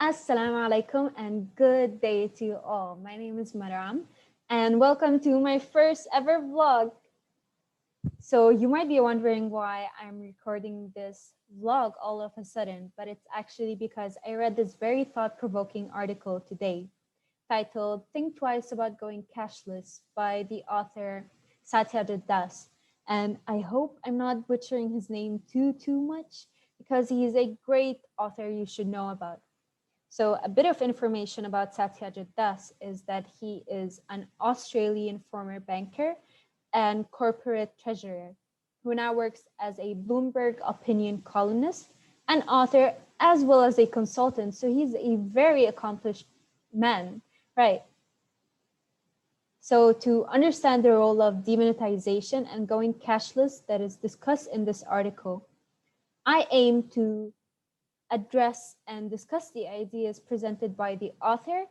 Assalamu alaikum and good day to you all. My name is Maram and welcome to my first ever vlog. So you might be wondering why I'm recording this vlog all of a sudden, but it's actually because I read this very thought-provoking article today titled Think Twice About Going Cashless by the author Satyajit. And I hope I'm not butchering his name too much because he's a great author you should know about. So a bit of information about Satyajit is that he is an Australian former banker and corporate treasurer who now works as a Bloomberg opinion columnist and author as well as a consultant. So he's a very accomplished man, right? So to understand the role of demonetization and going cashless that is discussed in this article, I aim to address and discuss the ideas presented by the author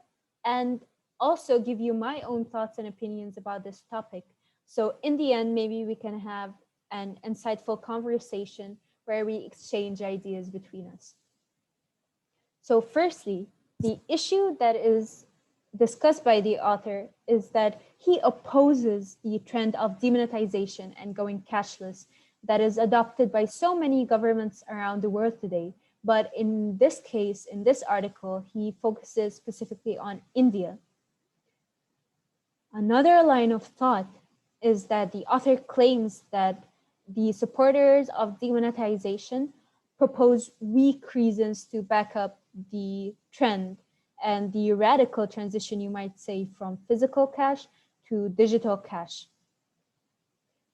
and also give you my own thoughts and opinions about this topic. So in the end, maybe we can have an insightful conversation where we exchange ideas between us. So firstly, the issue that is discussed by the author is that he opposes the trend of demonetization and going cashless that is adopted by so many governments around the world today. But in this case, in this article, he focuses specifically on India. Another line of thought is that the author claims that the supporters of demonetization propose weak reasons to back up the trend and the radical transition, you might say, from physical cash to digital cash.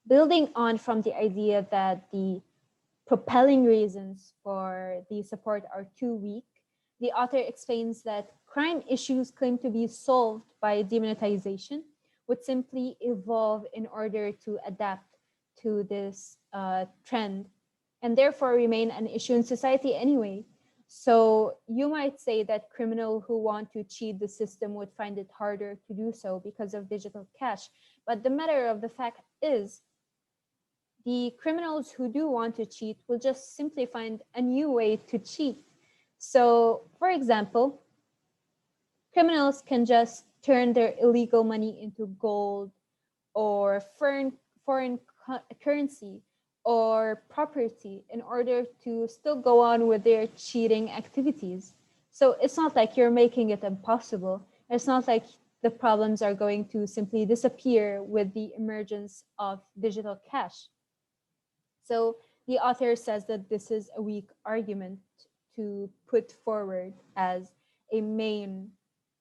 Building on from the idea that the propelling reasons for the support are too weak, the author explains that crime issues claimed to be solved by demonetization would simply evolve in order to adapt to this trend and therefore remain an issue in society anyway. So you might say that criminals who want to cheat the system would find it harder to do so because of digital cash. But the matter of the fact is, the criminals who do want to cheat will just simply find a new way to cheat. So, for example, criminals can just turn their illegal money into gold or foreign currency or property in order to still go on with their cheating activities. So it's not like you're making it impossible. It's not like the problems are going to simply disappear with the emergence of digital cash. So the author says that this is a weak argument to put forward as a main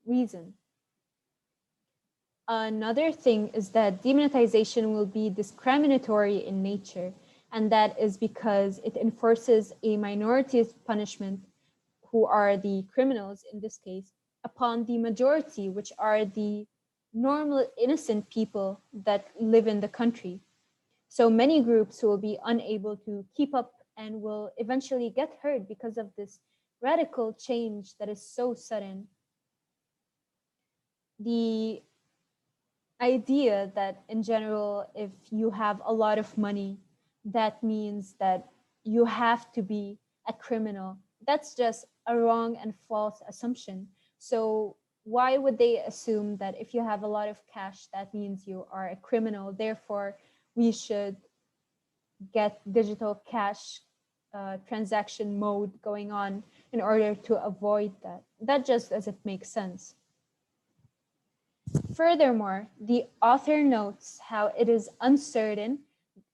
reason. Another thing is that demonetization will be discriminatory in nature, and that is because it enforces a minority's punishment, who are the criminals in this case, upon the majority, which are the normal innocent people that live in the country. So many groups will be unable to keep up and will eventually get hurt because of this radical change that is so sudden. The idea that in general, if you have a lot of money, that means that you have to be a criminal. That's just a wrong and false assumption. So why would they assume that if you have a lot of cash, that means you are a criminal? Therefore, we should get digital cash transaction mode going on in order to avoid that. That just doesn't make sense. Furthermore, the author notes how it is uncertain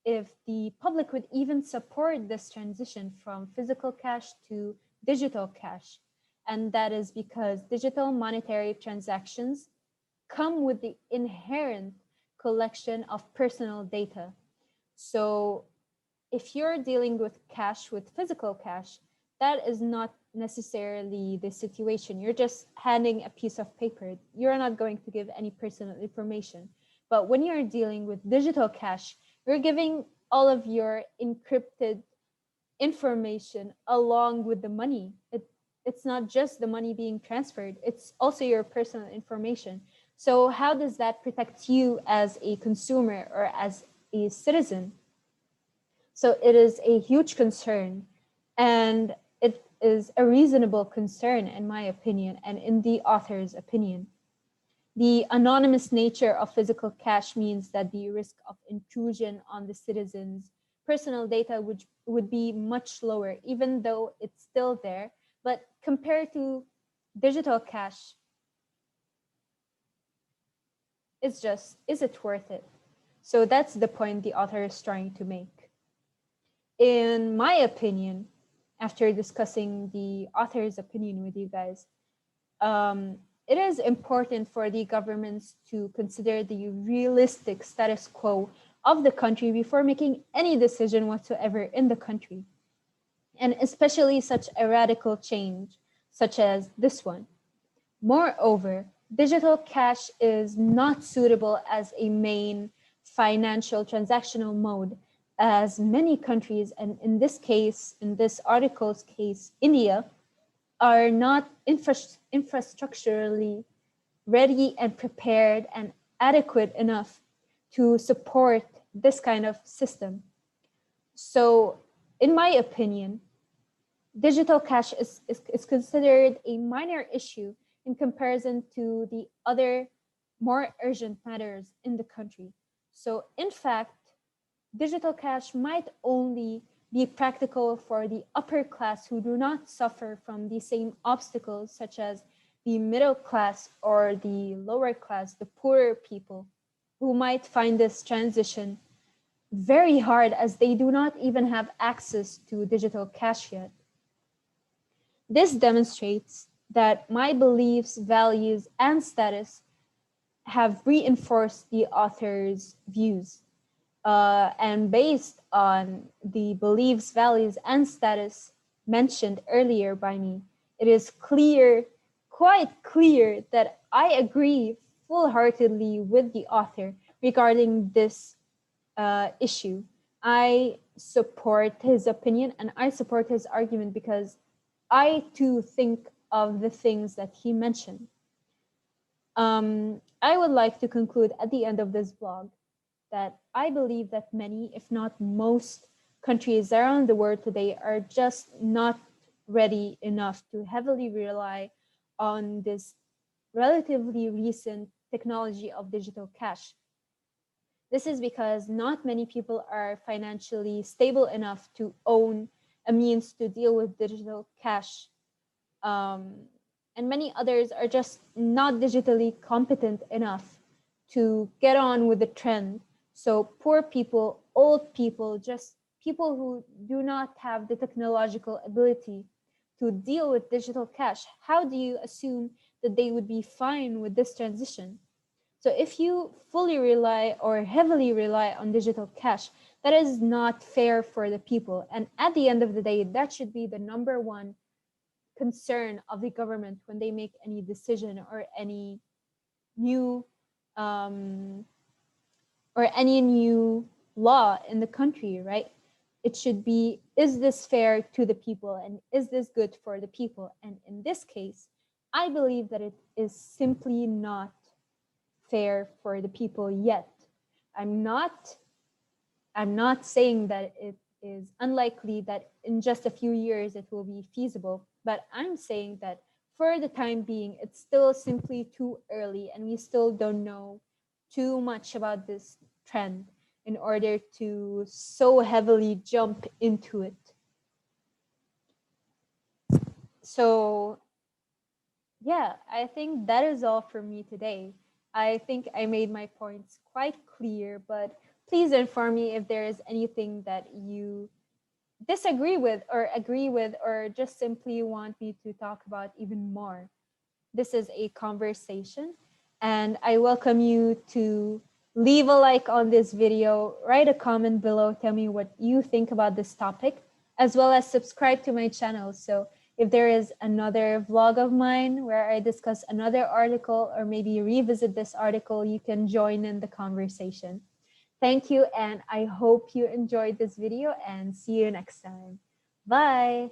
if the public would even support this transition from physical cash to digital cash. And that is because digital monetary transactions come with the inherent collection of personal data. So if you're dealing with cash, with physical cash, that is not necessarily the situation. You're just handing a piece of paper. You're not going to give any personal information. But when you're dealing with digital cash, you're giving all of your encrypted information along with the money. It's not just the money being transferred, it's also your personal information. So how does that protect you as a consumer or as a citizen? So it is a huge concern, and is a reasonable concern, in my opinion, and in the author's opinion. The anonymous nature of physical cash means that the risk of intrusion on the citizens' personal data would be much lower, even though it's still there. But compared to digital cash, is it worth it? So that's the point the author is trying to make. In my opinion, after discussing the author's opinion with you guys, it is important for the governments to consider the realistic status quo of the country before making any decision whatsoever in the country, and especially such a radical change such as this one. Moreover, digital cash is not suitable as a main financial transactional mode, as many countries, and in this case, in this article's case, India, are not infrastructurally ready and prepared and adequate enough to support this kind of system. So, in my opinion, digital cash is considered a minor issue in comparison to the other more urgent matters in the country. So, in fact, digital cash might only be practical for the upper class who do not suffer from the same obstacles, such as the middle class or the lower class, the poorer people, who might find this transition very hard as they do not even have access to digital cash yet. This demonstrates that my beliefs, values, and status have reinforced the author's views. And based on the beliefs, values, and status mentioned earlier by me, it is clear, quite clear, that I agree full-heartedly with the author regarding this issue. I support his opinion and I support his argument because I too think of the things that he mentioned. I would like to conclude at the end of this vlog that I believe that many, if not most, countries around the world today are just not ready enough to heavily rely on this relatively recent technology of digital cash. This is because not many people are financially stable enough to own a means to deal with digital cash. And many others are just not digitally competent enough to get on with the trend. So poor people, old people, just people who do not have the technological ability to deal with digital cash, how do you assume that they would be fine with this transition? So if you fully rely or heavily rely on digital cash, that is not fair for the people. And at the end of the day, that should be the number one concern of the government when they make any decision or any new law in the country, right? It should be, is this fair to the people and is this good for the people? And in this case, I believe that it is simply not fair for the people yet. I'm not saying that it is unlikely that in just a few years it will be feasible, but I'm saying that for the time being, it's still simply too early and we still don't know too much about this trend in order to so heavily jump into it. So yeah, I think that is all for me today. I think I made my points quite clear, but please inform me if there is anything that you disagree with or agree with, or just simply want me to talk about even more. This is a conversation, and I welcome you to leave a like on this video, write a comment below, tell me what you think about this topic, as well as subscribe to my channel. So if there is another vlog of mine where I discuss another article or maybe revisit this article, you can join in the conversation. Thank you, and I hope you enjoyed this video, and see you next time. Bye.